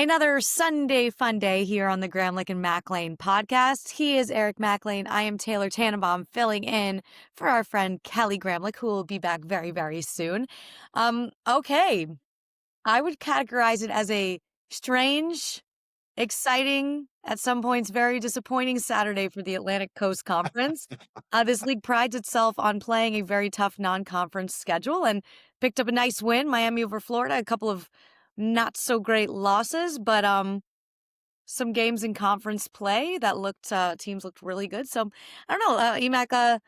Another Sunday fun day here on the Gramlich and MacLane podcast. He is Eric MacLane. I am Taylor Tannenbaum filling in for our friend Kelly Gramlich, who will be back very, very soon. Okay. I would categorize it as a strange, exciting, at some points very disappointing Saturday for the Atlantic Coast Conference. This league prides itself on playing a very tough non-conference schedule and picked up a nice win, Miami over Florida, a couple of not so great losses, but some games in conference play that teams looked really good. So I don't know, Emac,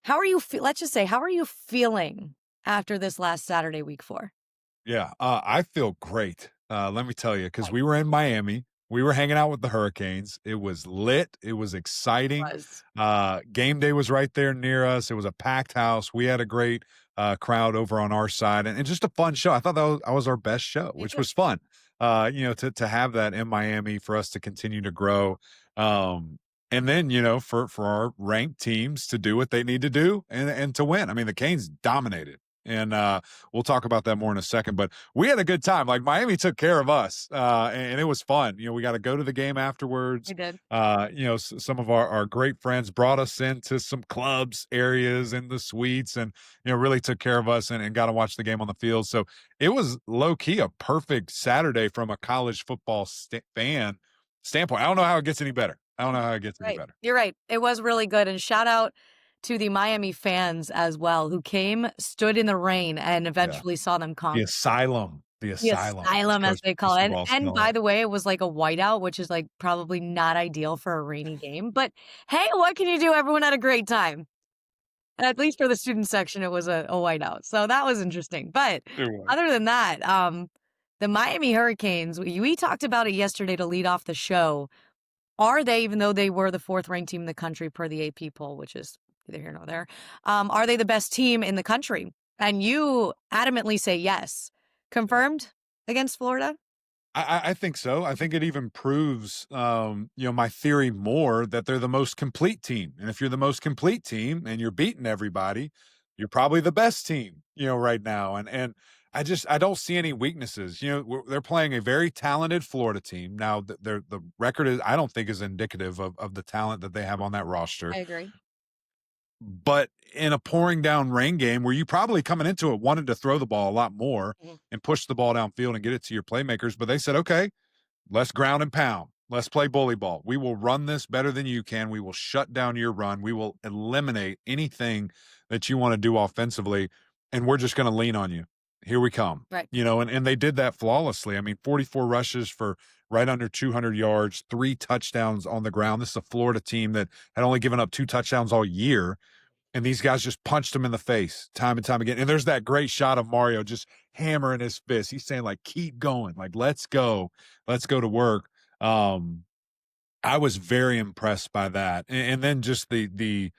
how are you? Let's just say, how are you feeling after this last Saturday, week 4? Yeah, I feel great. Let me tell you, because Right. we were in Miami. We were hanging out with the Hurricanes. It was lit. It was exciting. Was Game day was right there near us. It was a packed house. We had a great crowd over on our side, and just a fun show. I thought that was our best show, Me which too. was fun. To have that in Miami for us to continue to grow. And then, for our ranked teams to do what they need to do and to win. I mean, the Canes dominated. And we'll talk about that more in a second. But we had a good time. Like Miami took care of us, and it was fun. We got to go to the game afterwards. We did. Some of our great friends brought us into some clubs areas in the suites, and really took care of us and got to watch the game on the field. So it was low key a perfect Saturday from a college football fan standpoint. I don't know how it gets any better. I don't know how it gets any Right. better. You're right. It was really good. And shout out to the Miami fans as well, who came, stood in the rain, and Yeah, eventually saw them the conquer. asylum, The as asylum, as Coach they call it. Cristobal And call by it. the way, it was like a whiteout, which is like probably not ideal for a rainy game. But hey, what can you do? Everyone had a great time. At least for the student section, it was a whiteout. So that was interesting. But It was. other than that, the Miami Hurricanes, we talked about it yesterday to lead off the show. Are they, even though they were the 4th ranked team in the country per the AP poll, which is neither here nor there, are they the best team in the country? And you adamantly say yes. Confirmed against Florida? I think so. I think it even proves, my theory more that they're the most complete team. And if you're the most complete team and you're beating everybody, you're probably the best team, right now. And I don't see any weaknesses. They're playing a very talented Florida team. Now, the record is, I don't think, is indicative of the talent that they have on that roster. I agree. But in a pouring down rain game where you probably coming into it wanted to throw the ball a lot more Mhm. and push the ball downfield and get it to your playmakers, but they said, okay, let's ground and pound. Let's play bully ball. We will run this better than you can. We will shut down your run. We will eliminate anything that you want to do offensively, and we're just going to lean on you. Here we come. Right. And they did that flawlessly. I mean, 44 rushes for right under 200 yards, 3 touchdowns on the ground. This is a Florida team that had only given up 2 touchdowns all year. And these guys just punched him in the face time and time again. And there's that great shot of Mario just hammering his fist. He's saying, like, keep going. Like, let's go. Let's go to work. I was very impressed by that. And then just the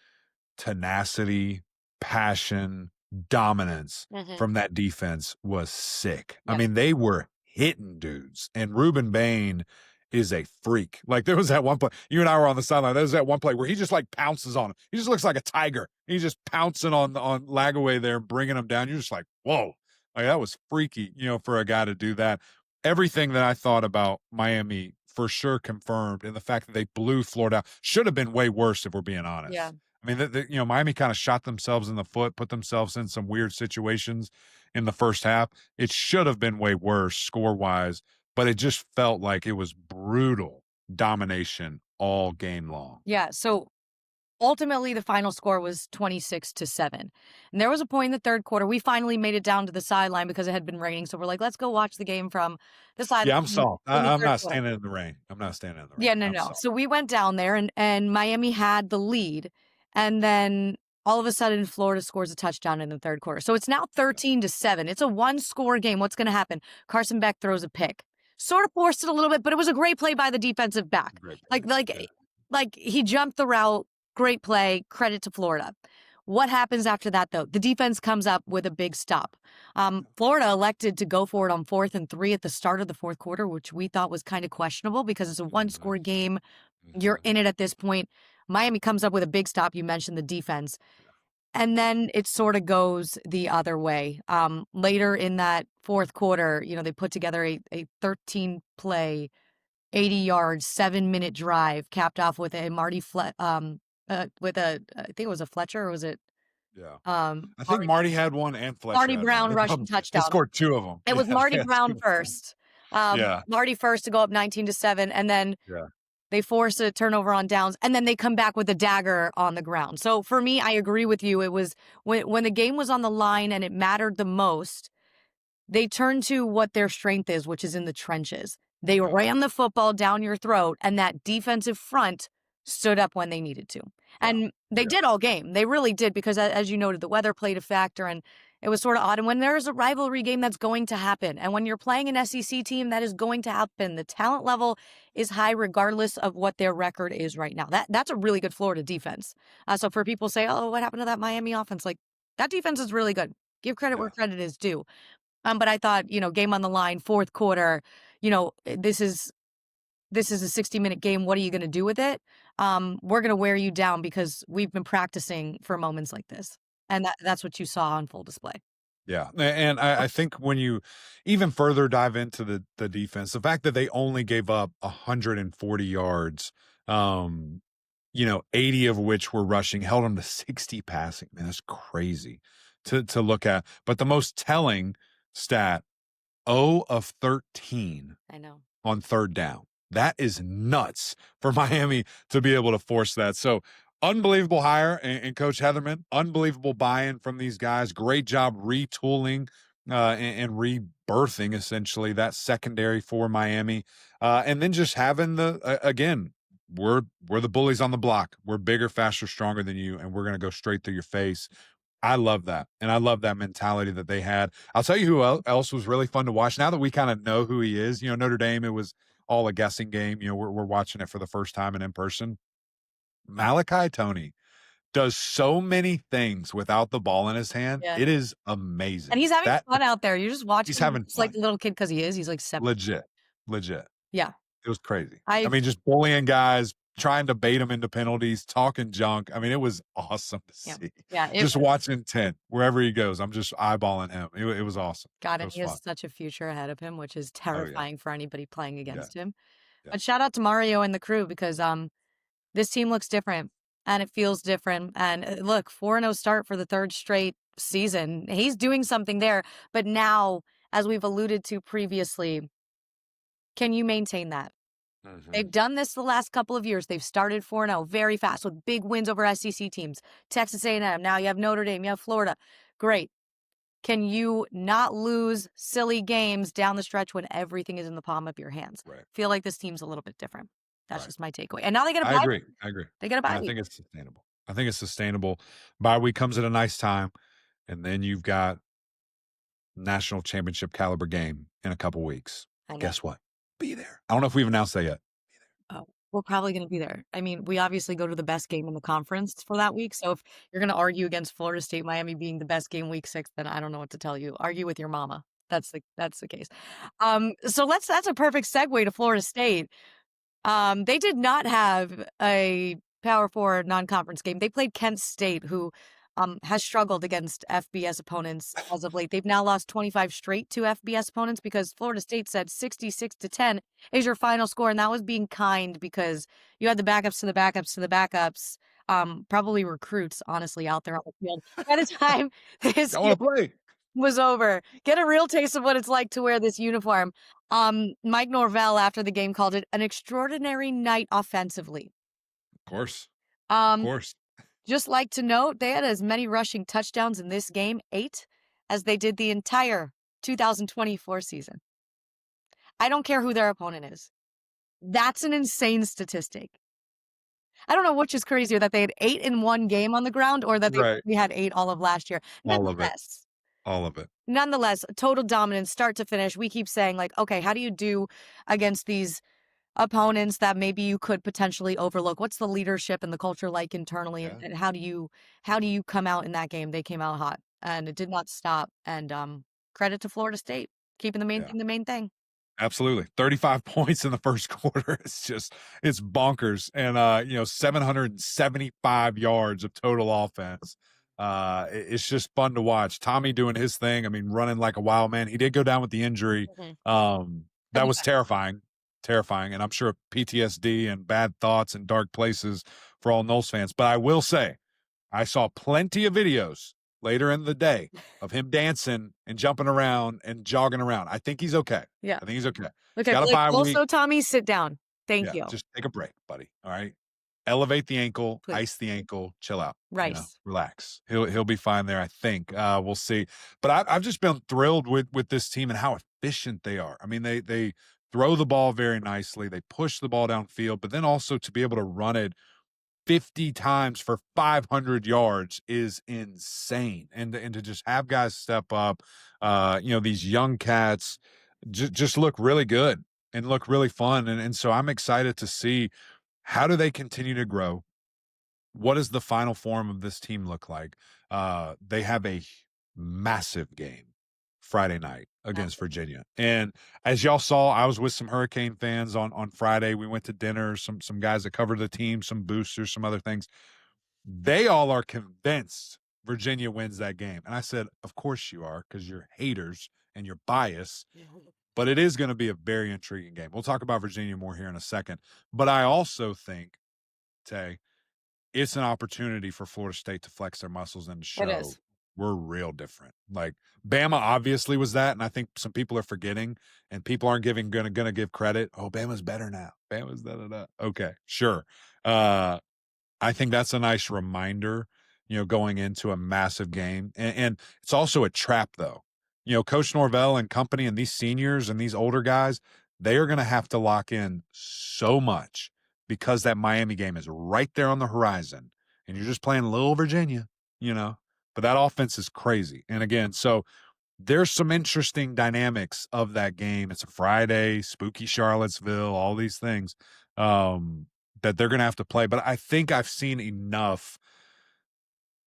tenacity, passion, dominance Mhm. from that defense was sick. I Yeah. mean, they were hitting dudes. And Ruben Bain is a freak. Like, there was that one play, you and I were on the sideline. There was that one play where he just like pounces on him. He just looks like a tiger. He's just pouncing on Lagaway there, bringing him down. You're just like, whoa. Like, that was freaky, for a guy to do that. Everything that I thought about Miami for sure confirmed, and the fact that they blew Florida should have been way worse if we're being Yeah. honest. I mean, Miami kind of shot themselves in the foot, put themselves in some weird situations in the first half. It should have been way worse score wise, but it just felt like it was brutal domination all game long. Yeah. So ultimately, the final score was 26-7. And there was a point in the third quarter, we finally made it down to the sideline because it had been raining. So we're like, let's go watch the game from the sideline Yeah, I'm soft. in the I'm third not quarter. standing in the rain. I'm not standing in the Yeah, rain. no, I'm no. soft. So we went down there and Miami had the lead. And then all of a sudden, Florida scores a touchdown in the third quarter. So it's now 13-7. It's a 1-score game. What's going to happen? Carson Beck throws a pick. Sort of forced it a little bit, but it was a great play by the defensive back. Great Like, play. like, Yeah. like he jumped the route. Great play. Credit to Florida. What happens after that, though? The defense comes up with a big stop. Florida elected to go for it on 4th and 3 at the start of the fourth quarter, which we thought was kind of questionable because it's a 1-score game. You're Mhm. in it at this point. Miami comes up with a big stop. You mentioned the defense. And then it sort of goes the other way. Later in that fourth quarter, they put together a 13 play, 80 yards, 7-minute drive, capped off with a I think it was a Fletcher, or was it Yeah. I think Marty, Marty had one and Fletcher Marty had one. Brown rushing They touchdown? scored 2 of them. It was Yeah, Marty they had Brown 2. first. Yeah, Marty first to go up 19-7, and then yeah, they force a turnover on downs, and then they come back with a dagger on the ground. So for me, I agree with you. It was when the game was on the line and it mattered the most, they turned to what their strength is, which is in the trenches. They yeah, ran the football down your throat, and that defensive front stood up when they needed to. yeah, And they yeah, did all game. They really did, because as you noted, the weather played a factor, and it was sort of odd. And when there's a rivalry game, that's going to happen. And when you're playing an SEC team, that is going to happen. The talent level is high regardless of what their record is right now. That's a really good Florida defense. So for people say, oh, what happened to that Miami offense? Like, that defense is really good. Give credit where yeah, credit is due. But I thought, game on the line, fourth quarter, this is a 60-minute game. What are you going to do with it? We're going to wear you down because we've been practicing for moments like this. And that's what you saw on full display. yeah. And I think when you even further dive into the defense, the fact that they only gave up 140 yards, 80 of which were rushing, held them to 60 passing. Man, that's crazy to look at. But the most telling stat, 0 of 13 I know. on third down. That is nuts for Miami to be able to force that. So unbelievable hire and Coach Heatherman, unbelievable buy-in from these guys. Great job retooling and rebirthing essentially that secondary for Miami. And then just having again, we're the bullies on the block. We're bigger, faster, stronger than you, and we're going to go straight through your face. I love that. And I love that mentality that they had. I'll tell you who else was really fun to watch. Now that we kind of know who he is, Notre Dame, it was all a guessing game. We're watching it for the first time and in person. Malachi Tony does so many things without the ball in his hand. Yeah. It is And amazing. he's having fun out there. You're just watching He's him having just like fun. the little kid, because he is. He's like 7. Legit. Yeah. It was crazy. I I mean, just bullying guys, trying to bait them into penalties, talking junk. I mean, it was awesome to Yeah. see. Yeah. Just watching 10 wherever he goes. I'm just eyeballing him. It was awesome. God, It and was he fun. has such a future ahead of him, which is Oh yeah. terrifying for anybody playing Yeah. against him. Yeah. But shout out to Mario and the crew, because this team looks different and it feels different. And look, 4-0 start for the third straight season. He's doing something there. But now, as we've alluded to previously, can you maintain that? They've done this the last couple of years. They've started 4-0 very fast with big wins over SEC teams. Texas A&M. Now you have Notre Dame. You have Florida. Great. Can you not lose silly games down the stretch when everything is in the palm of your hands? Right. Feel like this team's a little bit different. That's Right. just my takeaway. And now they get a I bye. agree. I agree. They get a And bye I week. think it's sustainable. I think it's sustainable. Bye week comes at a nice time. And then you've got national championship caliber game in a couple weeks. I know. Guess what? Be there. I don't know if we've announced that yet. Oh, we're probably going to be there. I mean, we obviously go to the best game in the conference for that week. So if you're going to argue against Florida State, Miami being the best game week 6, then I don't know what to tell you. Argue with your mama. That's the case. So that's a perfect segue to Florida State. They did not have a Power 4 non-conference game. They played Kent State, who has struggled against FBS opponents as of late. They've now lost 25 straight to FBS opponents, because Florida State said 66-10 is your final score, and that was being kind because you had the backups to the backups to the backups, probably recruits, honestly, out there on the field. By the time this I want to play. was over, get a real taste of what it's like to wear this uniform. Mike Norvell, after the game, called it an extraordinary night offensively. Of course. Of Um, course. just like to note, they had as many rushing touchdowns in this game, 8, as they did the entire 2024 season. I don't care who their opponent is. That's an insane statistic. I don't know which is crazier, that they had 8 in one game on the ground, or that Right. we had 8 all of last year. All of it. Nonetheless, All of it. total dominance, start to finish. We keep saying, like, okay, how do you do against these opponents that maybe you could potentially overlook? What's the leadership and the culture like internally, Yeah. and how do you come out in that game? They came out hot, and it did not stop. And credit to Florida State, keeping the main Yeah. thing the main thing. Absolutely. 35 points in the first quarter. It's bonkers. And 775 yards of total offense. It's just fun to watch. Tommy doing his thing. I mean, running like a wild man. He did go down with the injury. Mhm. He'll That be was back. terrifying. And I'm sure PTSD and bad thoughts and dark places for all Knowles fans. But I will say, I saw plenty of videos later in the day of him dancing and jumping around and jogging around. I think he's okay. Yeah. I think he's okay. He's Okay, got a but, like, bye week. also, Tommy, sit down. Thank Yeah, you. just take a break, buddy. All right. Elevate the ankle, Please. ice the ankle, chill out. Rice. Relax. He'll be fine there, I think. We'll see. But I've just been thrilled with this team and how efficient they are. I mean, they throw the ball very nicely. They push the ball downfield, but then also to be able to run it 50 times for 500 yards is insane. And to just have guys step up, these young cats just look really good and look really fun. And so I'm excited to see how do they continue to grow? What does the final form of this team look like? They have a massive game Friday night against Virginia. And as y'all saw, I was with some Hurricane fans on Friday. We went to dinner, some guys that covered the team, some boosters, some other things. They all are convinced Virginia wins that game. And I said, of course you are, because you're haters and you're biased. But it is going to be a very intriguing game. We'll talk about Virginia more here in a second. But I also think, Tay, it's an opportunity for Florida State to flex their muscles and to It show is. we're real different. Like Bama obviously was that, and I think some people are forgetting, and people aren't gonna give credit. Oh, Bama's better now. Bama's da. Okay, sure. I think that's a nice reminder, going into a massive game. And it's also a trap, though. Coach Norvell and company and these seniors and these older guys, they are going to have to lock in so much because that Miami game is right there on the horizon. And you're just playing little Virginia, but that offense is crazy. And again, so there's some interesting dynamics of that game. It's a Friday, spooky Charlottesville, all these things. That they're going to have to play. But I think I've seen enough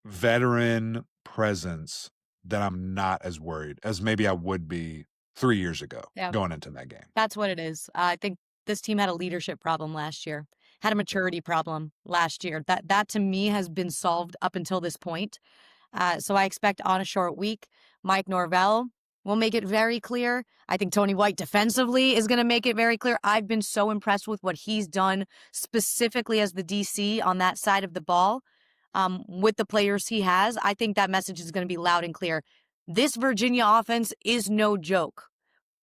veteran presence that I'm not as worried as maybe I would be 3 years ago going into that game. That's what it is. I think this team had a leadership problem last year, had a maturity problem last year. That to me has been solved up until this point. So I expect on a short week, Mike Norvell will make it very clear. I think Tony White defensively is going to make it very clear. I've been so impressed with what he's done specifically as the DC on that side of the ball with the players he has. I think that message is going to be loud and clear. This Virginia offense is no joke.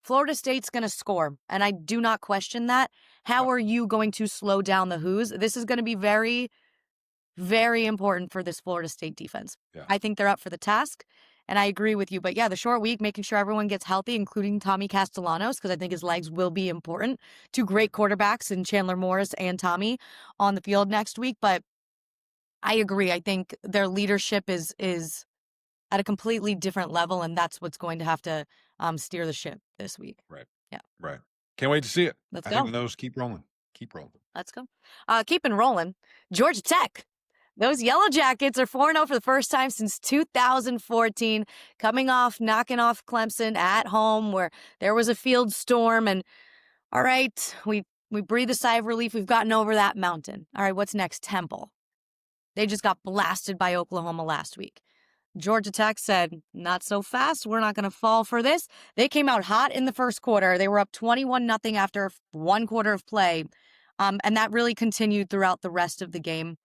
Florida State's going to score, and I do not question that. How are you going to slow down the Who's? This is going to be very, very important for this Florida State defense. Yeah. I think they're up for the task, and I agree with you. But yeah, the short week, making sure everyone gets healthy, including Tommy Castellanos, because I think his legs will be important. Two great quarterbacks in Chandler Morris and Tommy on the field next week. But I agree. I think their leadership is at a completely different level, and that's what's going to have to steer the ship this week. Right. Yeah. Right. Can't wait to see it. Let's I go. think those keep rolling. Keep rolling. Let's go. Keeping rolling. Georgia Tech. Those Yellow Jackets are 4-0 for the first time since 2014, coming off knocking off Clemson at home where there was a field storm. And all right, we breathe a sigh of relief. We've gotten over that mountain. All right, what's next? Temple. They just got blasted by Oklahoma last week. Georgia Tech said, not so fast. We're not going to fall for this. They came out hot in the first quarter. They were up 21-0 after one quarter of play. And that really continued throughout the rest of the game.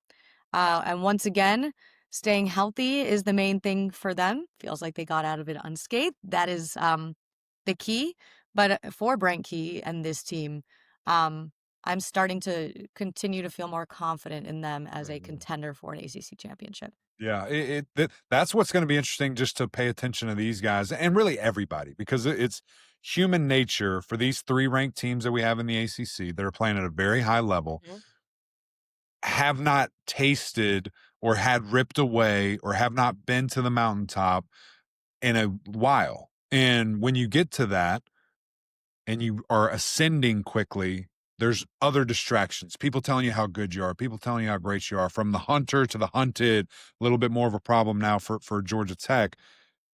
And once again, staying healthy is the main thing for them. Feels like they got out of it unscathed. That is the key. But for Brent Key and this team, I'm starting to continue to feel more confident in them as a contender for an ACC championship. Yeah, that's what's going to be interesting, just to pay attention to these guys and really everybody, because it's human nature for these 3 ranked teams that we have in the ACC that are playing at a very high level, have not tasted or had ripped away or have not been to the mountaintop in a while. And when you get to that and you are ascending quickly, there's other distractions. People telling you how good you are, people telling you how great you are, from the hunter to the hunted. A little bit more of a problem now for Georgia Tech.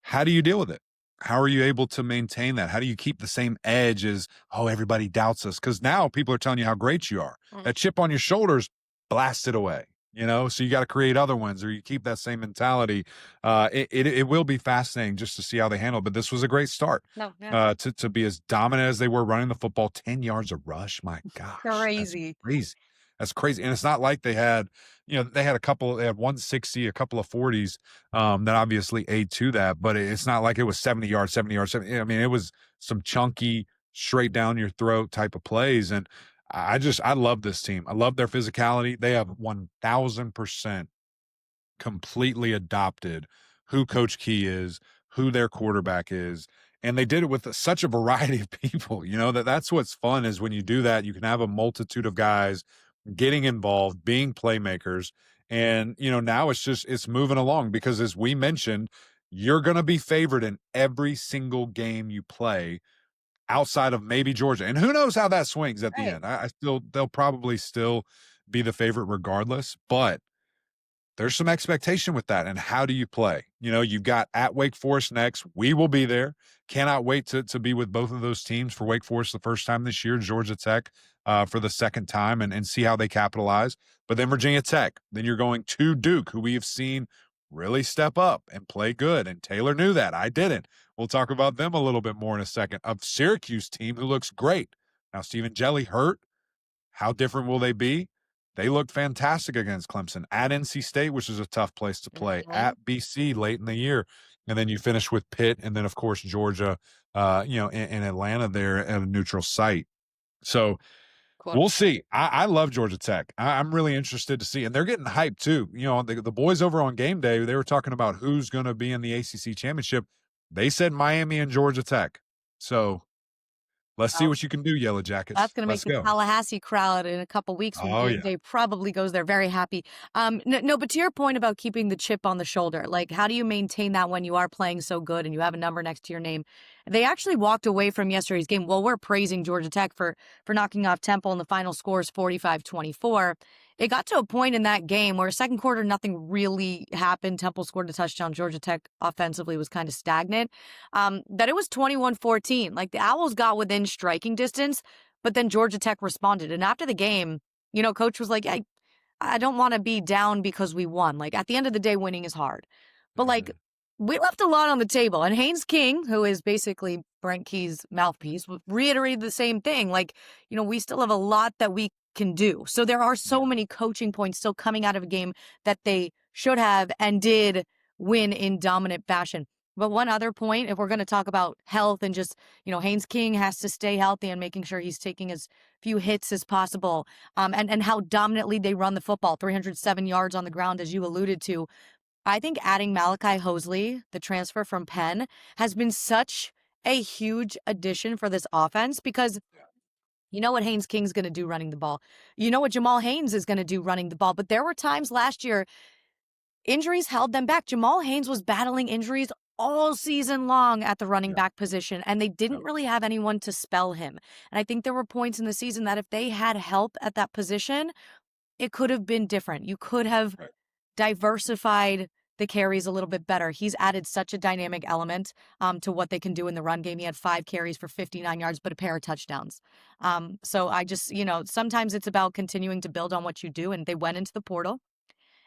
How do you deal with it? How are you able to maintain that? How do you keep the same edge as, oh, everybody doubts us? Because now people are telling you how great you are. That chip on your shoulders blasted away, So you got to create other ones, or you keep that same mentality. It will be fascinating just to see how they handle it. But this was a great start No, yeah. to be as dominant as they were running the football. 10 yards a rush, my gosh, that's Crazy. crazy. That's crazy. And it's not like they had, they had a couple, they had 160, a couple of 40s that obviously aid to that, but it's not like it was 70 yards, 70 yards, 70. I mean, it was some chunky, straight down your throat type of plays. And I love this team. I love their physicality. They have 1000% completely adopted who Coach Key is, who their quarterback is. And they did it with such a variety of people. That's what's fun is when you do that, you can have a multitude of guys getting involved, being playmakers. And, now it's moving along because as we mentioned, you're going to be favored in every single game you play outside of maybe Georgia. And who knows how that swings at the Right. end. They'll probably still be the favorite regardless, but there's some expectation with that. And how do you play? You've got at Wake Forest next. We will be there. Cannot wait to be with both of those teams for Wake Forest the first time this year, Georgia Tech for the second time, and see how they capitalize. But then Virginia Tech. Then you're going to Duke, who we have seen really step up and play good. And Taylor knew that. I didn't. We'll talk about them a little bit more in a second. Of Syracuse team who looks great. Now, Stephen Jelly hurt. How different will they be? They looked fantastic against Clemson at NC State, which is a tough place to play, Mhm. at BC late in the year. And then you finish with Pitt and then, of course, Georgia, in Atlanta there at a neutral site. So Quote we'll unquote. see. I love Georgia Tech. I'm really interested to see. And they're getting hyped too. The boys over on game day, they were talking about who's going to be in the ACC championship. They said Miami and Georgia Tech. So let's see what you can do, Yellow That's Jackets. gonna make Let's the go. Tallahassee crowd in a couple weeks when Oh, game yeah. day probably goes there very happy. No, but to your point about keeping the chip on the shoulder, like how do you maintain that when you are playing so good and you have a number next to your name? They actually walked away from yesterday's game. Well, we're praising Georgia Tech for knocking off Temple and the final score is 45-24. It got to a point in that game where second quarter nothing really happened. Temple scored a touchdown. Georgia Tech offensively was kind of stagnant. That it was 21-14. Like the Owls got within striking distance, but then Georgia Tech responded. And after the game, coach was like, I don't want to be down because we won. Like at the end of the day, winning is hard. But like Mhm. we left a lot on the table. And Haynes King, who is basically Brent Key's mouthpiece, reiterated the same thing. Like, we still have a lot that we can do. So there are so Yeah. many coaching points still coming out of a game that they should have and did win in dominant fashion. But one other point, if we're going to talk about health and just, Haynes King has to stay healthy and making sure he's taking as few hits as possible. And how dominantly they run the football, 307 yards on the ground, as you alluded to. I think adding Malachi Hosley, the transfer from Penn, has been such a huge addition for this offense because you know what Haynes King's going to do running the ball. You know what Jamal Haynes is going to do running the ball. But there were times last year injuries held them back. Jamal Haynes was battling injuries all season long at the running Yeah. back position, and they didn't really have anyone to spell him. And I think there were points in the season that if they had help at that position, it could have been different. You could have Right. diversified the carries a little bit better. He's added such a dynamic element to what they can do in the run game. He had 5 carries for 59 yards, but a pair of touchdowns. So I just, sometimes it's about continuing to build on what you do. And they went into the portal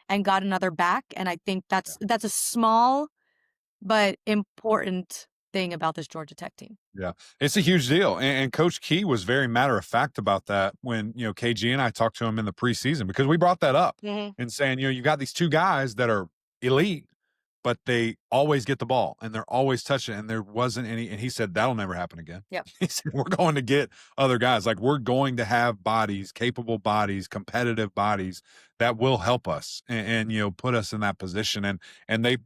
and got another back. And I think Yeah. that's a small but important thing about this Georgia Tech team. Yeah, it's a huge deal. And Coach Key was very matter of fact about that when, KG and I talked to him in the preseason because we brought that up Mhm. and saying, you got these two guys that are elite, but they always get the ball and they're always touching it. And there wasn't any. And he said, that'll never happen again. Yep. He said, we're going to get other guys. Like we're going to have bodies, capable bodies, competitive bodies that will help us and put us in that position. And they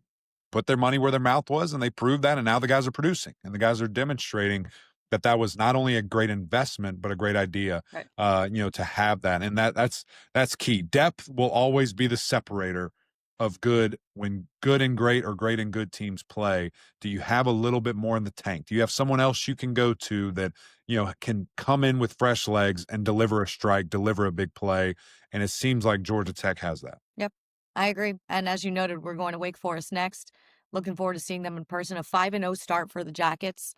put their money where their mouth was and they proved that. And now the guys are producing and the guys are demonstrating that was not only a great investment, but a great idea, Right. to have that. And that's key. Depth will always be the separator of good when good and great or great and good teams play. Do you have a little bit more in the tank? Do you have someone else you can go to that, can come in with fresh legs and deliver a strike, deliver a big play? And it seems like Georgia Tech has that. Yep. I agree. And as you noted, we're going to Wake Forest next. Looking forward to seeing them in person. A 5-0 start for the Jackets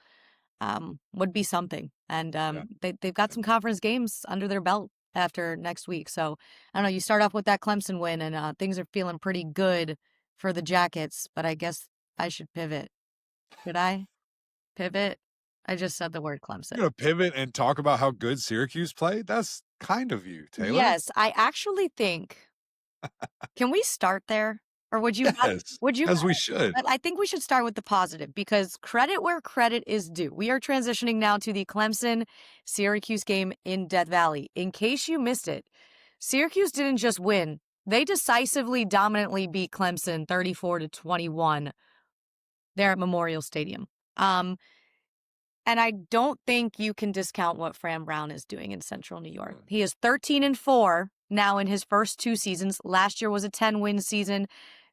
would be something. And Yeah. they've got some conference games under their belt. after next week. So I don't know. You start off with that Clemson win, and things are feeling pretty good for the Jackets. But I guess I should pivot. Should I pivot? I just said the word You're Clemson. gonna pivot and talk about how good Syracuse played? That's kind of you, Taylor. Yes, I actually think. Can we start there? Or would you rather Yes, would you as we rather should. but I think we should start with the positive because credit where credit is due. We are transitioning now to the Clemson Syracuse game in Death Valley. In case you missed it, Syracuse didn't just win. They decisively dominantly beat Clemson 34-21 there at Memorial Stadium. Um and I don't think you can discount what Fran Brown is doing in Central New York. He is 13-4 now in his first 2 seasons. Last year was a 10-win season.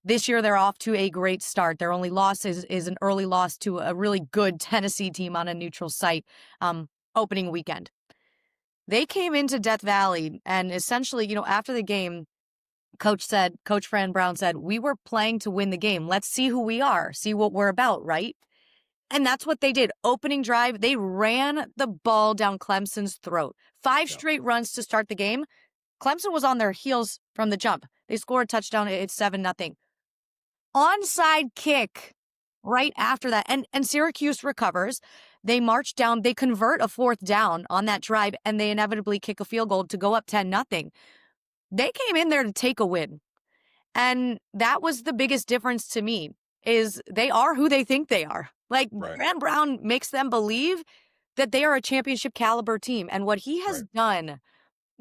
This year they're off to a great start. Their only loss is an early loss to a really good Tennessee team on a neutral site opening weekend. They came into Death Valley and essentially, after the game, Coach Fran Brown said, "We were playing to win the game. Let's see who we are, see what we're about, right?" And that's what they did. Opening drive, they ran the ball down Clemson's throat. Five Yeah. straight runs to start the game. Clemson was on their heels from the jump. They scored a touchdown. It's 7-0. Onside kick right after that. And Syracuse recovers. They march down. They convert a fourth down on that drive, and they inevitably kick a field goal to go up 10-0. They came in there to take a win. And that was the biggest difference to me is they are who they think they are. Like Right, Graham Brown makes them believe that they are a championship caliber team. And what he has right. done,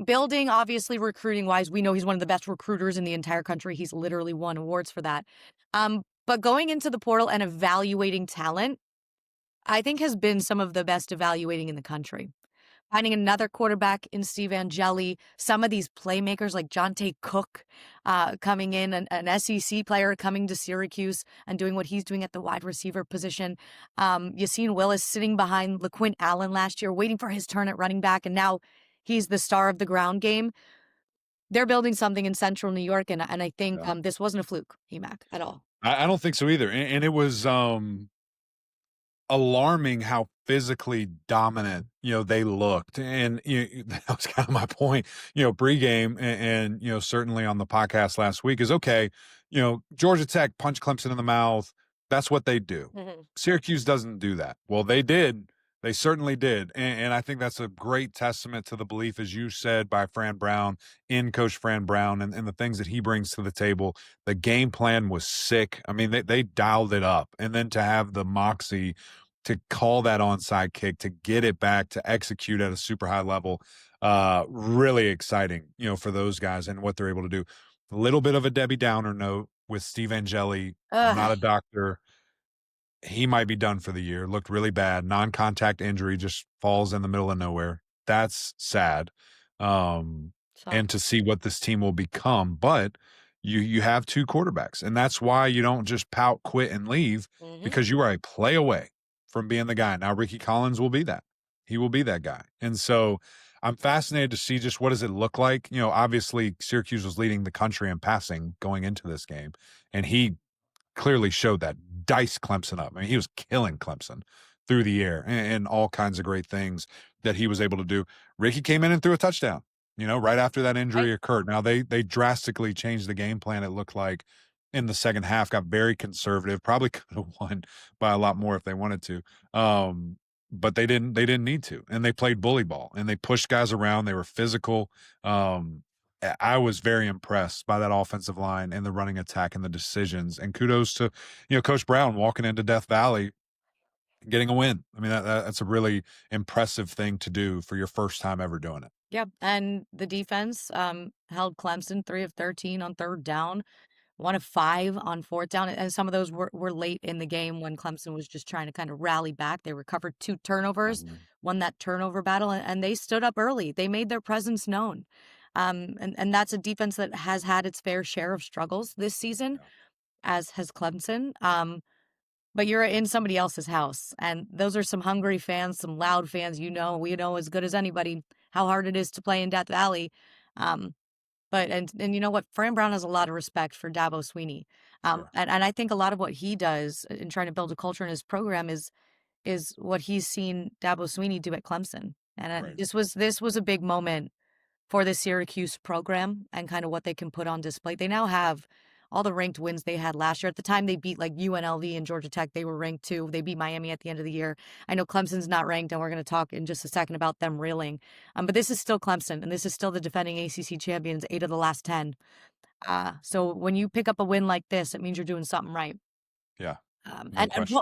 building, obviously recruiting wise, we know he's one of the best recruiters in the entire country. He's literally won awards for that. But going into the portal and evaluating talent, I think has been some of the best evaluating in the country. Finding another quarterback in Steve Angeli, some of these playmakers like Jonte Cook coming in, an SEC player coming to Syracuse and doing what he's doing at the wide receiver position. Yassine Willis sitting behind LaQuint Allen last year, waiting for his turn at running back, and now he's the star of the ground game. They're building something in Central New York, and I think Yeah. this wasn't a fluke, EMAC, at all. I don't think so either, and it was, alarming how physically dominant, they looked. And that was kind of my point, pregame and, certainly on the podcast last week is okay. Georgia Tech punched Clemson in the mouth. That's what they do. Mhm. Syracuse doesn't do that. Well, they did. They certainly did. And I think that's a great testament to the belief, as you said, by Fran Brown in Coach Fran Brown and the things that he brings to the table. The game plan was sick. I mean, they dialed it up. And then to have the moxie to call that onside kick, to get it back, to execute at a super high level, really exciting, for those guys and what they're able to do. A little bit of a Debbie Downer note with Steve Angeli. I'm Ugh. not a doctor. He might be done for the year. Looked really bad. Non-contact injury, just falls in the middle of nowhere. That's sad. So, And to see what this team will become. But you have two quarterbacks, and that's why you don't just pout, quit, and leave, mhm. because you are a play away from being the guy. Now Ricky Collins will be that. He will be that guy. And so I'm fascinated to see just what does it look like. Obviously Syracuse was leading the country in passing going into this game, and he clearly showed that, diced Clemson up. I mean, he was killing Clemson through the air and all kinds of great things that he was able to do. Ricky came in and threw a touchdown, right after that Right. injury occurred. Now they drastically changed the game plan, it looked like, in the second half, got very conservative, probably could have won by a lot more if they wanted to. But they didn't need to. And they played bully ball and they pushed guys around. They were physical. I was very impressed by that offensive line and the running attack and the decisions. And kudos to, Coach Brown walking into Death Valley, getting a win. I mean, that's a really impressive thing to do for your first time ever doing it. Yeah, and the defense held Clemson 3 of 13 on third down, 1 of 5 on fourth down, and some of those were late in the game when Clemson was just trying to kind of rally back. They recovered 2 turnovers, Mhm. won that turnover battle, and they stood up early. They made their presence known. And that's a defense that has had its fair share of struggles this season, Yeah, as has Clemson. But you're in somebody else's house, and those are some hungry fans, some loud fans. We know as good as anybody how hard it is to play in Death Valley. Um, but you know what? Fran Brown has a lot of respect for Dabo Sweeney, sure. and I think a lot of what he does in trying to build a culture in his program is what he's seen Dabo Sweeney do at Clemson. And Right. this was a big moment for the Syracuse program and kind of what they can put on display. They now have all the ranked wins they had last year. At the time they beat like UNLV and Georgia Tech, they were ranked too. They beat Miami at the end of the year. I know Clemson's not ranked, and we're going to talk in just a second about them reeling. But this is still Clemson, and this is still the defending ACC champions, 8 of the last 10. So when you pick up a win like this, it means you're doing something right. Yeah, no And question.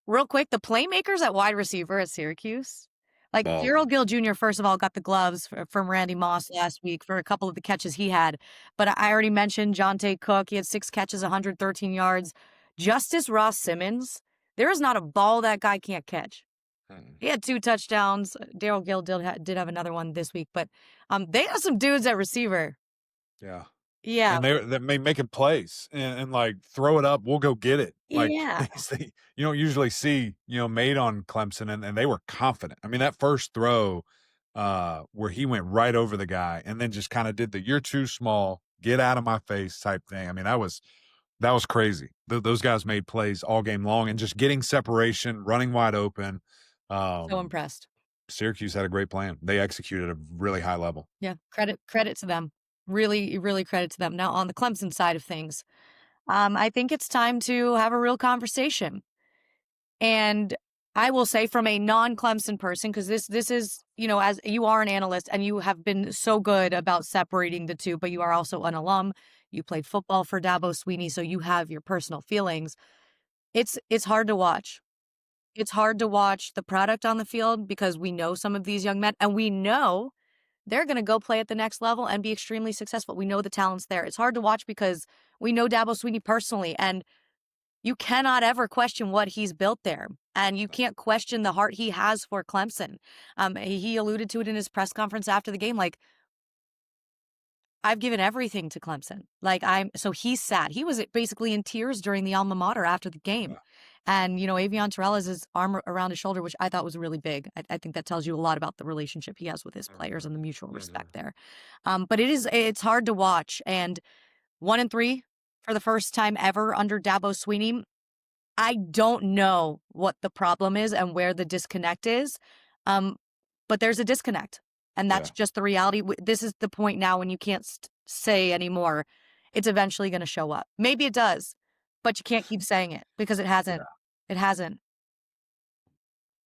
real quick, the playmakers at wide receiver at Syracuse, like Balling. Gerald Gill Jr., first of all, got the gloves from Randy Moss last week for a couple of the catches he had. But I already mentioned Jonte Cook. He had 6 catches, 113 yards. Justice Ross Simmons, there is not a ball that guy can't catch. Mm, He had 2 touchdowns. Daryl Gill did have another one this week, but they have some dudes at receiver. yeah. Yeah, And they're making plays and like throw it up, we'll go get it. Like yeah, you don't usually see, made on Clemson and they were confident. I mean, that first throw where he went right over the guy and then just kind of did the "you're too small, get out of my face" type thing. I mean, that was crazy. Those guys made plays all game long and just getting separation, running wide open. so Um, impressed. Syracuse had a great plan. They executed at a really high level. Yeah, credit to them. Really, really credit to them. Now on the Clemson side of things, I think it's time to have a real conversation. And I will say from a non-Clemson person, because this is, as you are an analyst and you have been so good about separating the two, but you are also an alum. You played football for Dabo Sweeney, so you have your personal feelings. It's hard to watch. It's hard to watch the product on the field because we know some of these young men and we know they're going to go play at the next level and be extremely successful. We know the talent's there. It's hard to watch because we know Dabo Sweeney personally, and you cannot ever question what he's built there. And you can't question the heart he has for Clemson. He alluded to it in his press conference after the game. Like, I've given everything to Clemson. So he's sad. He was basically in tears during the alma mater after the game. Yeah. And, Avion Terrell has his arm around his shoulder, which I thought was really big. I think that tells you a lot about the relationship he has with his players Mhm. and the mutual Mhm. respect there. But it's hard to watch. And 1-3 for the first time ever under Dabo Sweeney. I don't know what the problem is and where the disconnect is. Um, but there's a disconnect. And that's Yeah. just the reality. This is the point now when you can't say anymore. It's eventually going to show up. Maybe it does, but you can't keep saying it because it Yeah. hasn't. It hasn't.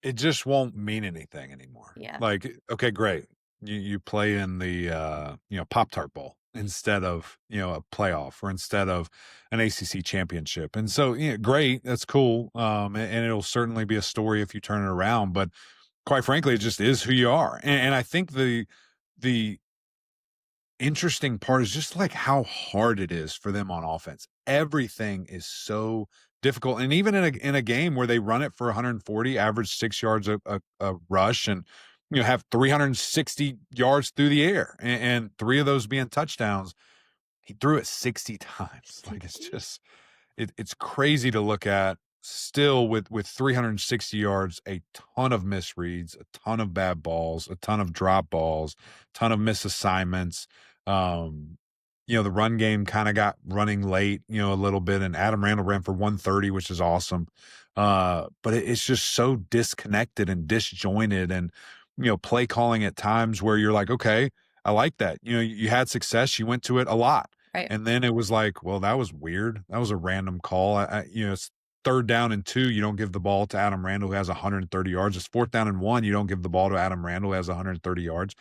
It just won't mean anything anymore. Yeah. Like, okay, great. You play in the Pop-Tart Bowl instead of, a playoff or instead of an ACC championship. And so, great, that's cool. And it'll certainly be a story if you turn it around, but quite frankly, it just is who you are. And I think the interesting part is just like how hard it is for them on offense. Everything is so difficult, and even in a game where they run it for 140, average 6 yards a rush, and have 360 yards through the air, and 3 of those being touchdowns. He threw it 60 times. Like it's crazy to look at. Still with 360 yards, a ton of misreads, a ton of bad balls, a ton of drop balls, ton of misassignments. Um, the run game kind of got running late, a little bit, and Adam Randall ran for 130, which is awesome. But it's just so disconnected and disjointed, and play calling at times where you're like, okay, I like that. You had success, you went to it a lot. Right. And then it was like, well, that was weird. That was a random call. It's 3rd down and 2. You don't give the ball to Adam Randall, who has 130 yards. It's 4th down and 1. You don't give the ball to Adam Randall, who has 130 yards.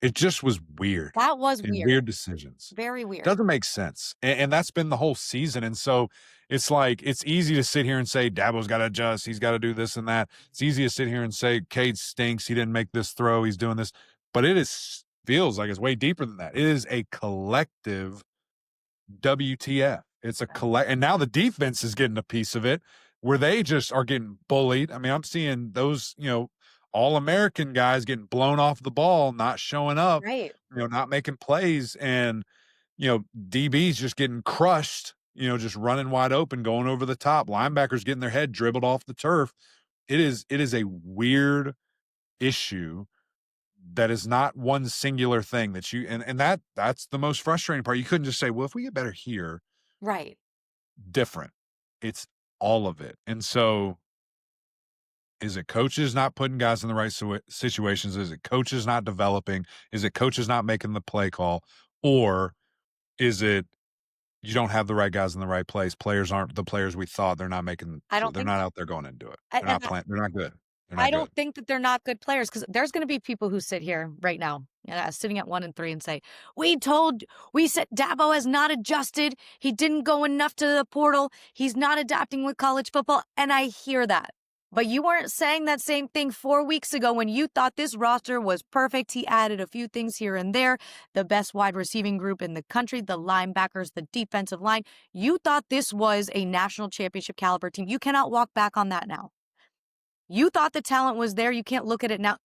It just was weird That was and weird. weird decisions. Very weird. Doesn't make sense. And that's been the whole season. And so it's like, it's easy to sit here and say, Dabo's got to adjust. He's got to do this and that. It's easy to sit here and say, Cade stinks. He didn't make this throw. He's doing this. But feels like it's way deeper than that. It is a collective WTF. It's a collect, and now the defense is getting a piece of it where they just are getting bullied. I mean, I'm seeing those, all American guys getting blown off the ball, not showing up, Right. not making plays, and DBs just getting crushed, just running wide open, going over the top. Linebackers getting their head dribbled off the turf. It is a weird issue that is not one singular thing that that's the most frustrating part. You couldn't just say, well, if we get better here, Right. different. It's all of it. And so Is it coaches not putting guys in the right situations? Is it coaches not developing? Is it coaches not making the play call? Or is it you don't have the right guys in the right place? Players aren't the players we thought. They're not making I don't they're think not out there going into it. I They're and not playing. They're not good. They're I not don't good. think that they're not good players because there's going to be people who sit here right now, sitting at 1-3 and say, we said Dabo has not adjusted. He didn't go enough to the portal. He's not adapting with college football." And I hear that. But you weren't saying that same thing 4 weeks ago when you thought this roster was perfect. He added a few things here and there, the best wide receiving group in the country, the linebackers, the defensive line. You thought this was a national championship caliber team. You cannot walk back on that now. You thought the talent was there. You can't look at it now.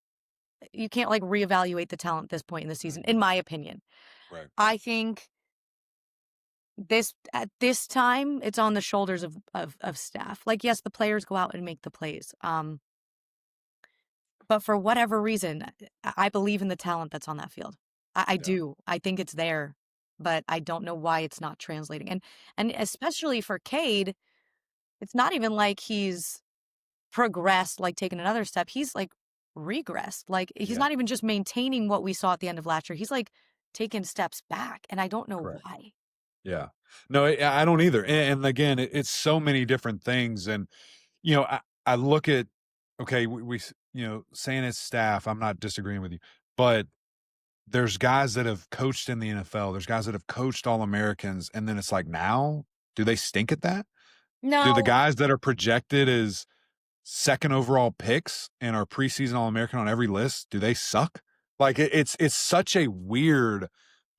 You can't like reevaluate the talent at this point in the season, in my opinion. Right. I think this at this time it's on the shoulders of staff. Like, yes, the players go out and make the plays. But for whatever reason, I believe in the talent that's on that field. I Yeah. do. I think it's there, but I don't know why it's not translating. And especially for Cade, it's not even like he's progressed, like taken another step. He's like regressed. Like he's Yeah. not even just maintaining what we saw at the end of last year. He's like taking steps back, and I don't know Correct. why. Yeah. No, I don't either. And again, it's so many different things. And I look at okay, saying it's staff. I'm not disagreeing with you, but there's guys that have coached in the NFL. There's guys that have coached All Americans, and then it's like now, do they stink at that? Do the No, guys that are projected as second overall picks and are preseason All American on every list, do they suck? Like it's such a weird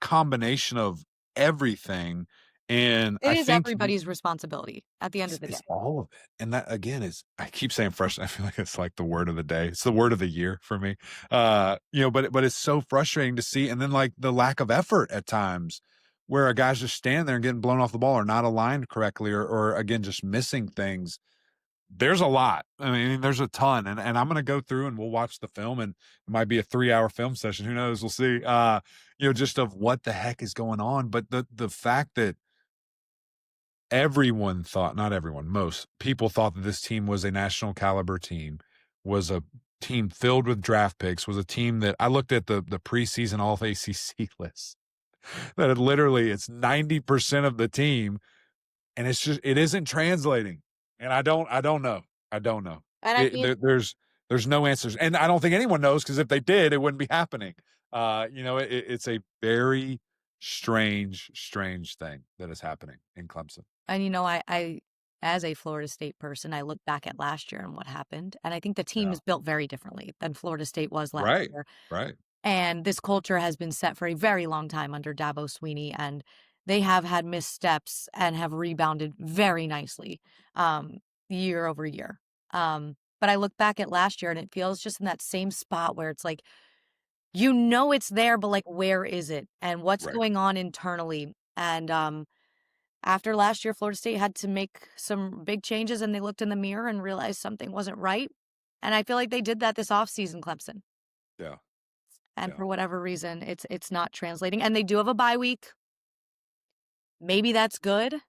combination of everything. And it I is think everybody's responsibility at the end of the day. it's all of it. And that again is I keep saying frustrating. I feel like it's like the word of the day. It's the word of the year for me. But it's so frustrating to see. And then like the lack of effort at times where a guy's just standing there and getting blown off the ball or not aligned correctly or again just missing things. There's a lot. I mean, there's a ton. And I'm gonna go through and we'll watch the film and it might be a 3-hour film session. Who knows? We'll see. Just of what the heck is going on. But the fact that everyone thought, not everyone, most people thought that this team was a national caliber team, was a team filled with draft picks, was a team that I looked at the preseason all ACC list that it's 90% of the team and it isn't translating. And I don't know. I don't know. And I mean, There's no answers. And I don't think anyone knows because if they did, it wouldn't be happening. It's a very strange thing that is happening in Clemson. and I as a Florida State person, I look back at last year and what happened, and I think the team Yeah. is built very differently than Florida State was last Right. year. Right. And this culture has been set for a very long time under Dabo Sweeney, and they have had missteps and have rebounded very nicely year over year. But I look back at last year and it feels just in that same spot where it's like, it's there, but like, where is it? And what's Right. going on internally? And after last year, Florida State had to make some big changes and they looked in the mirror and realized something wasn't right. And I feel like they did that this offseason, Clemson. Yeah. And Yeah. for whatever reason, it's not translating. And they do have a bye week. Maybe that's good.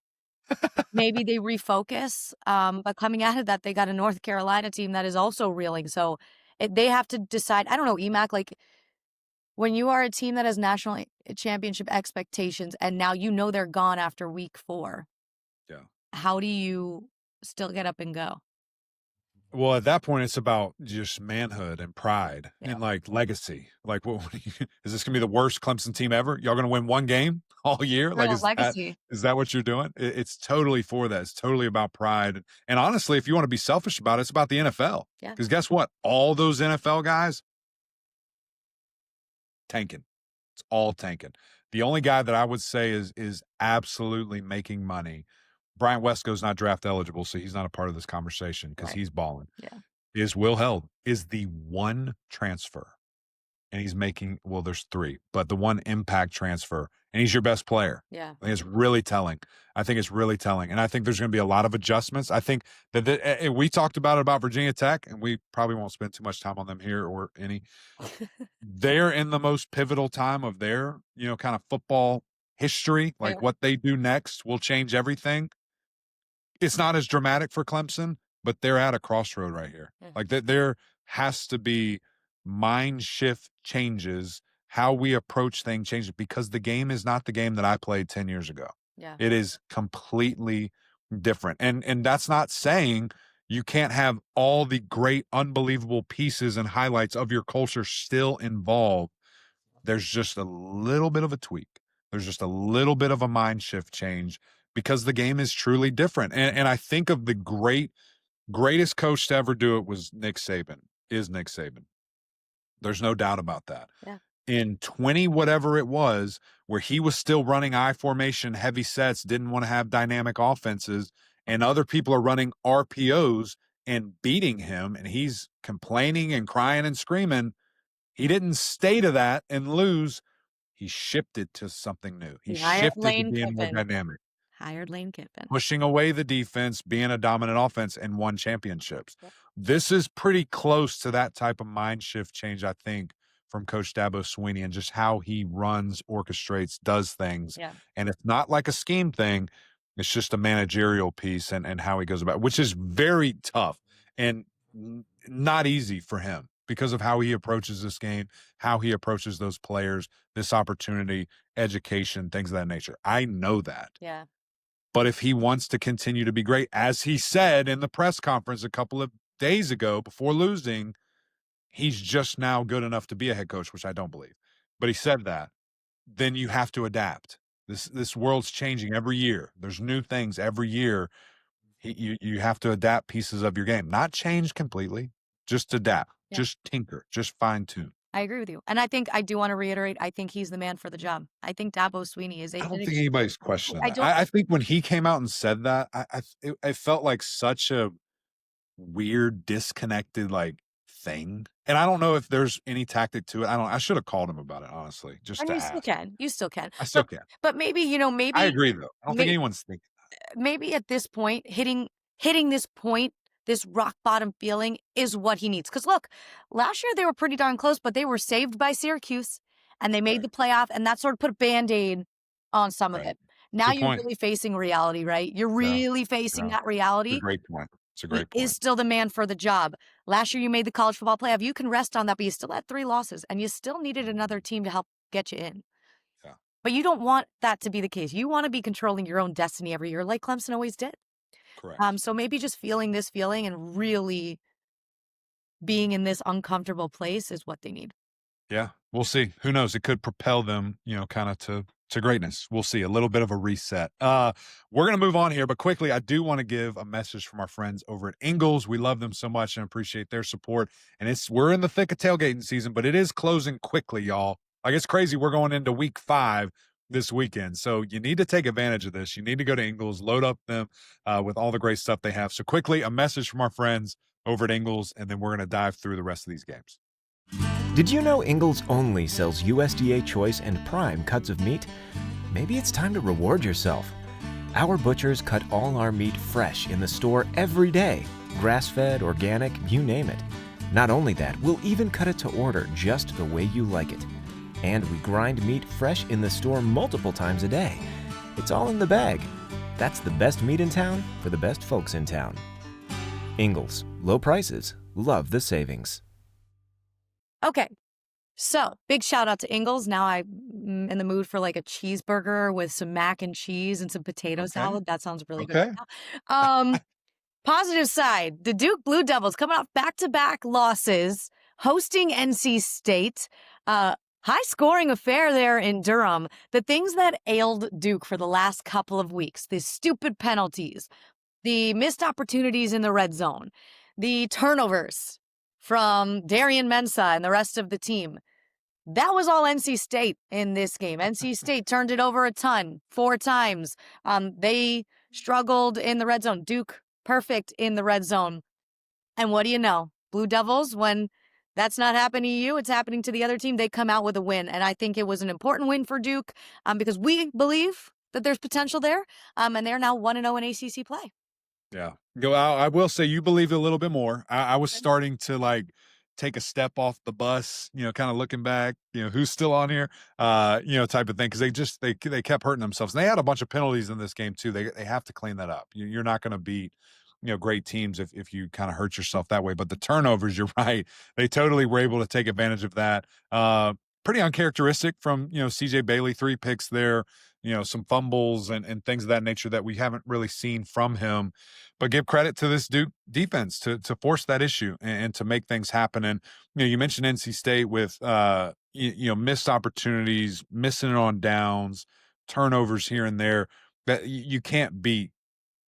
Maybe they refocus. But coming out of that, they got a North Carolina team that is also reeling. So they have to decide. I don't know, EMAC, like when you are a team that has national championship expectations and now they're gone after week 4, Yeah. how do you still get up and go? Well, at that point, it's about just manhood and pride Yeah. and like legacy. Like, is this gonna be the worst Clemson team ever? Y'all gonna win one game all year? Like, Real legacy. is that what you're doing? It's totally for that. It's totally about pride. And honestly, if you want to be selfish about it, it's about the NFL. Yeah. Because guess what? All those NFL guys tanking. It's all tanking. The only guy that I would say is absolutely making money. Brian Wesco's not draft eligible, so he's not a part of this conversation because Right. he's balling. Yeah. Is Will Held is the one transfer, and he's making there's 3, but the one impact transfer, and he's your best player. Yeah. I think it's really telling. And I think there's going to be a lot of adjustments. I think that we talked about Virginia Tech, and we probably won't spend too much time on them here or any. They're in the most pivotal time of their, kind of football history. Like Fair. what they do next will change everything. It's not as dramatic for Clemson, but they're at a crossroad right here. Mhm. Like that, there has to be mind shift changes, how we approach things changes, because the game is not the game that I played 10 years ago. Yeah. It is completely different. And that's not saying you can't have all the great, unbelievable pieces and highlights of your culture still involved. There's just a little bit of a tweak. There's just a little bit of a mind shift change because the game is truly different. And I think of the greatest coach to ever do it was Nick Saban, is Nick Saban. There's no doubt about that. Yeah. In 20 whatever it was, where he was still running I formation, heavy sets, didn't want to have dynamic offenses, and other people are running RPOs and beating him, and he's complaining and crying and screaming. He didn't stay to that and lose. He shifted to something new. He He hired shifted to Lane being more Kiffin. dynamic, Hired Lane Kiffin. pushing away the defense, being a dominant offense, and won championships. Yep. This is pretty close to that type of mind shift change, I think, from Coach Dabo Swinney and just how he runs, orchestrates, does things. Yeah. And it's not like a scheme thing. It's just a managerial piece and how he goes about it, which is very tough and not easy for him because of how he approaches this game, how he approaches those players, this opportunity, education, things of that nature. I know that. Yeah. But if he wants to continue to be great, as he said in the press conference a couple of days ago before losing, he's just now good enough to be a head coach, which I don't believe. But he said that. Then you have to adapt. This world's changing every year. There's new things every year. You have to adapt pieces of your game, not change completely, just adapt, Yeah. just tinker, just fine tune. I agree with you. And I do want to reiterate, I think he's the man for the job. I think Dabo Swinney is I a don't think anybody's questioning I that. don't I think when he came out and said that, it felt like such a weird, disconnected like thing. And I don't know if there's any tactic to it. I should have called him about it, honestly, just and to you still ask. can. You still can. I still can. But maybe, I maybe agree though. I don't think anyone's thinking that. maybe at this point, hitting this point, this rock bottom feeling is what he needs. Because look, last year they were pretty darn close, but they were saved by Syracuse and they made the playoff, and that sort of put a band-aid on some of Right. it. Now Good you're point. really facing reality, right? You're Yeah. really facing Yeah. that It's a reality. great point. It's a He great is point. still the man for the job. Last year you made the college football playoff. You can rest on that, but you still had 3 losses, and you still needed another team to help get you in. Yeah. But you don't want that to be the case. You want to be controlling your own destiny every year, like Clemson always did. Correct. So maybe just feeling this feeling and really being in this uncomfortable place is what they need. Yeah, we'll see. Who knows? It could propel them, kind of to greatness. We'll see. A little bit of a reset. We're gonna move on here, but quickly, I do want to give a message from our friends over at Ingles. We love them so much and appreciate their support. And we're in the thick of tailgating season, but it is closing quickly, y'all. Like it's crazy. We're going into week 5 this weekend, so you need to take advantage of this. You need to go to Ingles, load up them with all the great stuff they have. So quickly, a message from our friends over at Ingles, and then we're gonna dive through the rest of these games. Did you know Ingalls only sells USDA Choice and Prime cuts of meat? Maybe it's time to reward yourself. Our butchers cut all our meat fresh in the store every day. Grass-fed, organic, you name it. Not only that, we'll even cut it to order just the way you like it. And we grind meat fresh in the store multiple times a day. It's all in the bag. That's the best meat in town for the best folks in town. Ingalls. Low prices. Love the savings. Okay. So big shout out to Ingles. Now I'm in the mood for like a cheeseburger with some mac and cheese and some potato salad. That sounds really good. Okay. Right now. Positive side, the Duke Blue Devils coming off back-to-back losses, hosting NC State. High scoring affair there in Durham. The things that ailed Duke for the last couple of weeks, the stupid penalties, the missed opportunities in the red zone, the turnovers from Darian Mensah and the rest of the team. That was all NC State in this game. NC State turned it over a ton, 4 times. They struggled in the red zone. Duke, perfect in the red zone. And what do you know? Blue Devils, when that's not happening to you, it's happening to the other team, they come out with a win. And I think it was an important win for Duke because we believe that there's potential there. And they're now 1-0 in ACC play. Yeah. I will say you believed a little bit more. I was starting to take a step off the bus, kind of looking back, who's still on here, type of thing. Cause they kept hurting themselves. And they had a bunch of penalties in this game too. They have to clean that up. You're not going to beat great teams if you kind of hurt yourself that way. But the turnovers, you're right, they totally were able to take advantage of that. Pretty uncharacteristic from CJ Bailey, 3 picks there, some fumbles and things of that nature that we haven't really seen from him. But give credit to this Duke defense to force that issue and to make things happen. And you mentioned NC State with missed opportunities, missing it on downs, turnovers here and there. That you can't beat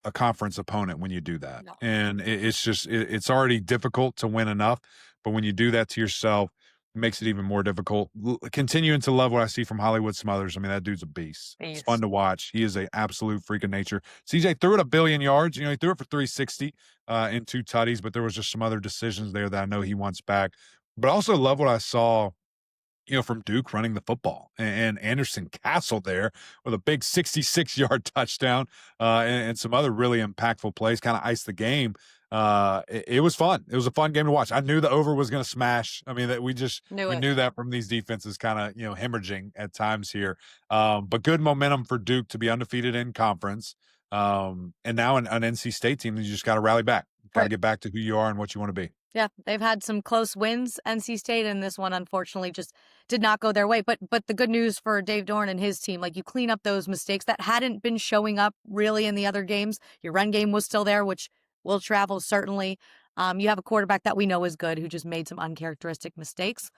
a conference opponent when you do that. No. And it's already difficult to win enough, but when you do that to yourself, it makes it even more difficult. Continuing to love what I see from Hollywood Smothers. I mean, that dude's a beast. It's fun to watch. He is an absolute freak of nature. CJ threw it 1 billion yards. He threw it for 360 in 2 tutties, but there was just some other decisions there that I know he wants back. But I also love what I saw from Duke running the football, and Anderson Castle there with a big 66-yard touchdown and some other really impactful plays, kind of iced the game. It was fun. It was a fun game to watch. I knew the over was going to smash. I mean, that we knew that from these defenses kind of, hemorrhaging at times here. But good momentum for Duke to be undefeated in conference. And now an NC State team, you just got to rally back. Got to get back to who you are and what you want to be. Yeah, they've had some close wins, NC State, and this one unfortunately just did not go their way. But the good news for Dave Dorn and his team, you clean up those mistakes that hadn't been showing up really in the other games. Your run game was still there, which will travel certainly. You have a quarterback that we know is good who just made some uncharacteristic mistakes.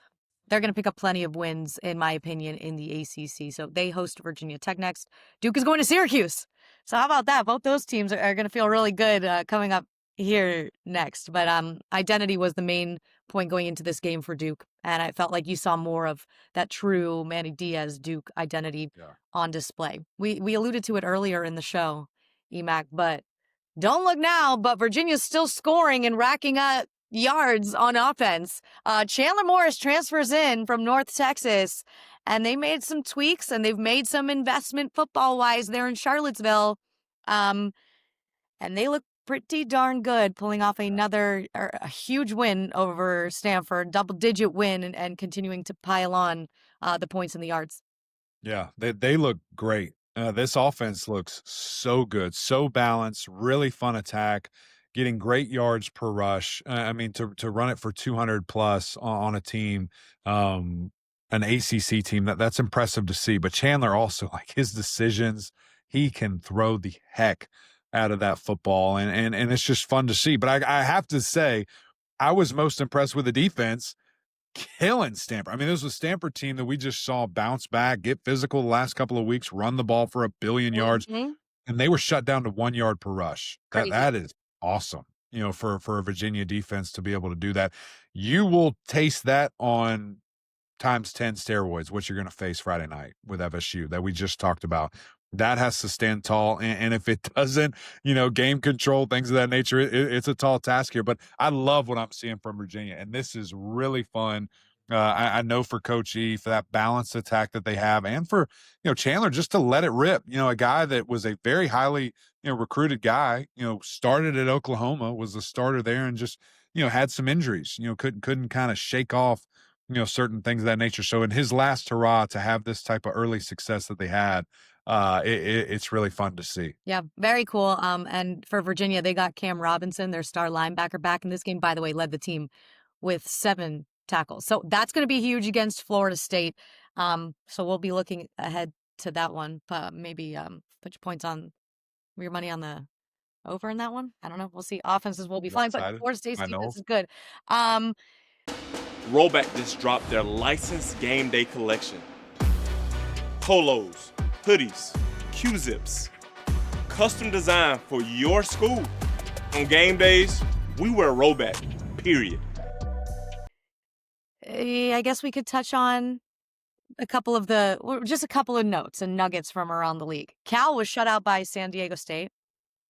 They're going to pick up plenty of wins, in my opinion, in the ACC. So they host Virginia Tech next. Duke is going to Syracuse. So how about that? Both those teams are going to feel really good coming up here next. But identity was the main point going into this game for Duke, and I felt like you saw more of that true Manny Diaz Duke identity on display. We alluded to it earlier in the show, Emac, but don't look now, but Virginia's still scoring and racking up yards on offense. Chandler Morris transfers in from North Texas, and they made some tweaks and they've made some investment football-wise there in Charlottesville. And they look pretty darn good, pulling off a huge win over Stanford, double-digit win, and continuing to pile on the points and the yards. Yeah, they look great. This offense looks so good, so balanced, really fun attack, getting great yards per rush. I mean, to run it for 200 plus on a team, an ACC team, that's impressive to see. But Chandler also, his decisions, he can throw the heck out of that football, and it's just fun to see. But I have to say, I was most impressed with the defense killing Stanford. I mean, this was a Stanford team that we just saw bounce back, get physical the last couple of weeks, run the ball for 1 billion yards, and they were shut down to 1 yard per rush. That is awesome, for a Virginia defense to be able to do that. You will taste that on times 10 steroids, what you're going to face Friday night with FSU that we just talked about. That has to stand tall. And if it doesn't, game control, things of that nature, it's a tall task here. But I love what I'm seeing from Virginia. And this is really fun. I know for Coach E, for that balanced attack that they have, and for, Chandler just to let it rip. A guy that was a very highly, recruited guy, started at Oklahoma, was the starter there, and just, had some injuries, couldn't kind of shake off, certain things of that nature. So in his last hurrah to have this type of early success that they had, it's really fun to see. Yeah, very cool. And for Virginia, they got Cam Robinson, their star linebacker, back in this game. By the way, led the team with 7 tackles. So that's going to be huge against Florida State. So we'll be looking ahead to that one. Maybe put your money on the over in that one. I don't know. We'll see. Offenses will be fine, but Florida State's defense is good. Rhoback just dropped their licensed game day collection. Polos, hoodies, Q-zips, custom designed for your school. On game days, we wear Rhoback, period. I guess we could touch on just a couple of notes and nuggets from around the league. Cal was shut out by San Diego State.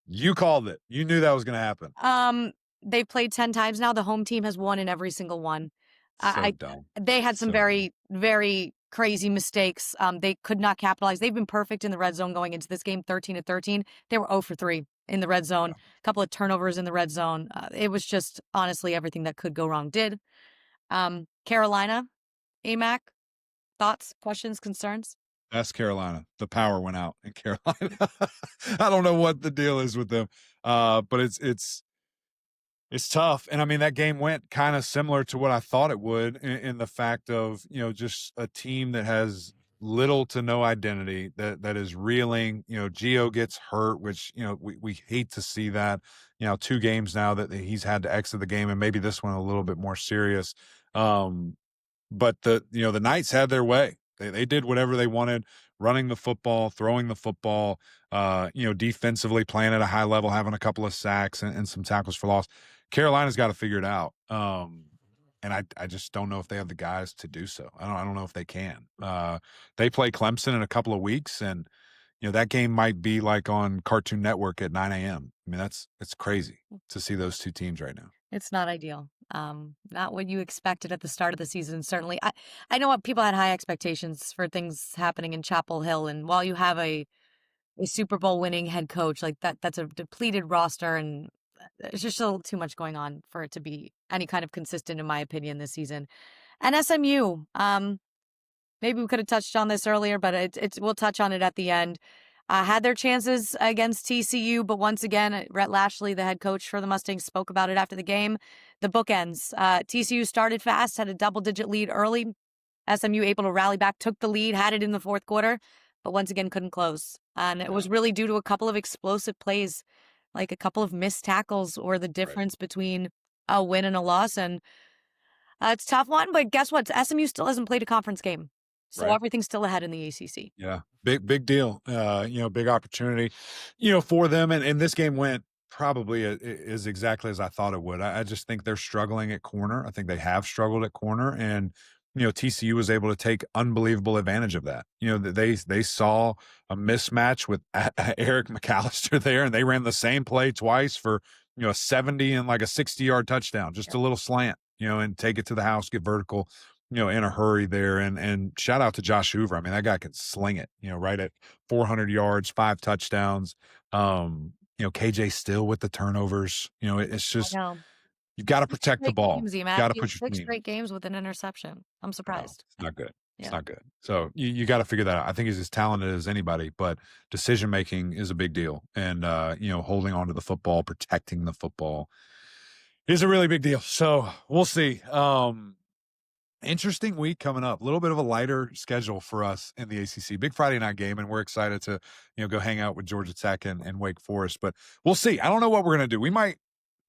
You called it. You knew that was going to happen. They've played 10 times now. The home team has won in every single one. Dumb. They had some very, very crazy mistakes. They could not capitalize. They've been perfect in the red zone going into this game, 13-13. They were 0 for 3 in the red zone. A couple of turnovers in the red zone. It was just, honestly, everything that could go wrong did. Carolina, AMAC, thoughts, questions, concerns? That's Carolina. The power went out in Carolina. I don't know what the deal is with them, but it's tough. And I mean, that game went kind of similar to what I thought it would in the fact of, just a team that has little to no identity, that is reeling. Gio gets hurt, which, we hate to see that. 2 games now that he's had to exit the game, and maybe this one a little bit more serious. But the Knights had their way. They did whatever they wanted, running the football, throwing the football, defensively playing at a high level, having a couple of sacks and some tackles for loss. Carolina's got to figure it out. And I just don't know if they have the guys to do so. I don't know if they can. They play Clemson in a couple of weeks, and that game might be like on Cartoon Network at 9 a.m. I mean, it's crazy to see those 2 teams right now. It's not ideal. Not what you expected at the start of the season. Certainly, I know what people had high expectations for things happening in Chapel Hill, and while you have a Super Bowl winning head coach like that's a depleted roster, and there's just a little too much going on for it to be any kind of consistent, in my opinion, this season. And SMU, maybe we could have touched on this earlier, but we'll touch on it at the end. Had their chances against TCU, but once again, Rhett Lashley, the head coach for the Mustangs, spoke about it after the game. The bookends. TCU started fast, had a double-digit lead early. SMU able to rally back, took the lead, had it in the fourth quarter, but once again couldn't close. And it was really due to a couple of explosive plays, like a couple of missed tackles, or the difference between a win and a loss. And it's a tough one, but guess what? SMU still hasn't played a conference game. So everything's still ahead in the ACC. Yeah, big deal. Big opportunity, for them. And this game went probably is exactly as I thought it would. I just think they're struggling at corner. I think they have struggled at corner, and TCU was able to take unbelievable advantage of that. They saw a mismatch with Eric McAllister there, and they ran the same play twice for a 70 and like a 60-yard touchdown, just a little slant, and take it to the house, get vertical. In a hurry there. And shout out to Josh Hoover. I mean, that guy can sling it, right at 400 yards, 5 touchdowns. KJ Still with the turnovers. It's just, you've got to protect the ball. You've got to put your 6 straight games with an interception. I'm surprised. It's not good. It's not good. So you got to figure that out. I think he's as talented as anybody, but decision-making is a big deal. And, holding on to the football, protecting the football is a really big deal. So we'll see. Interesting week coming up. A little bit of a lighter schedule for us in the ACC. Big Friday night game, and we're excited to go hang out with Georgia Tech and Wake Forest. But we'll see. I don't know what we're going to do. We might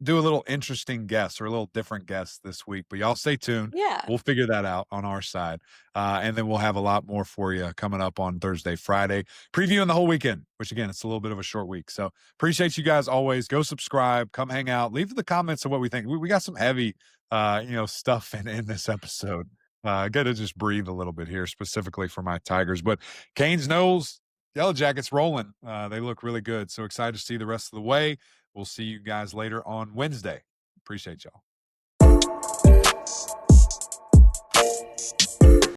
do a little interesting guess or a little different guess this week, but y'all stay tuned. Yeah. We'll figure that out on our side. And then we'll have a lot more for you coming up on Thursday, Friday, previewing the whole weekend, which again, it's a little bit of a short week. So appreciate you guys always. Go subscribe, come hang out, leave the comments of what we think. We got some heavy, stuff in this episode. I got to just breathe a little bit here, specifically for my Tigers, but Canes, Knowles, Yellow Jackets rolling. They look really good. So excited to see the rest of the way. We'll see you guys later on Wednesday. Appreciate y'all.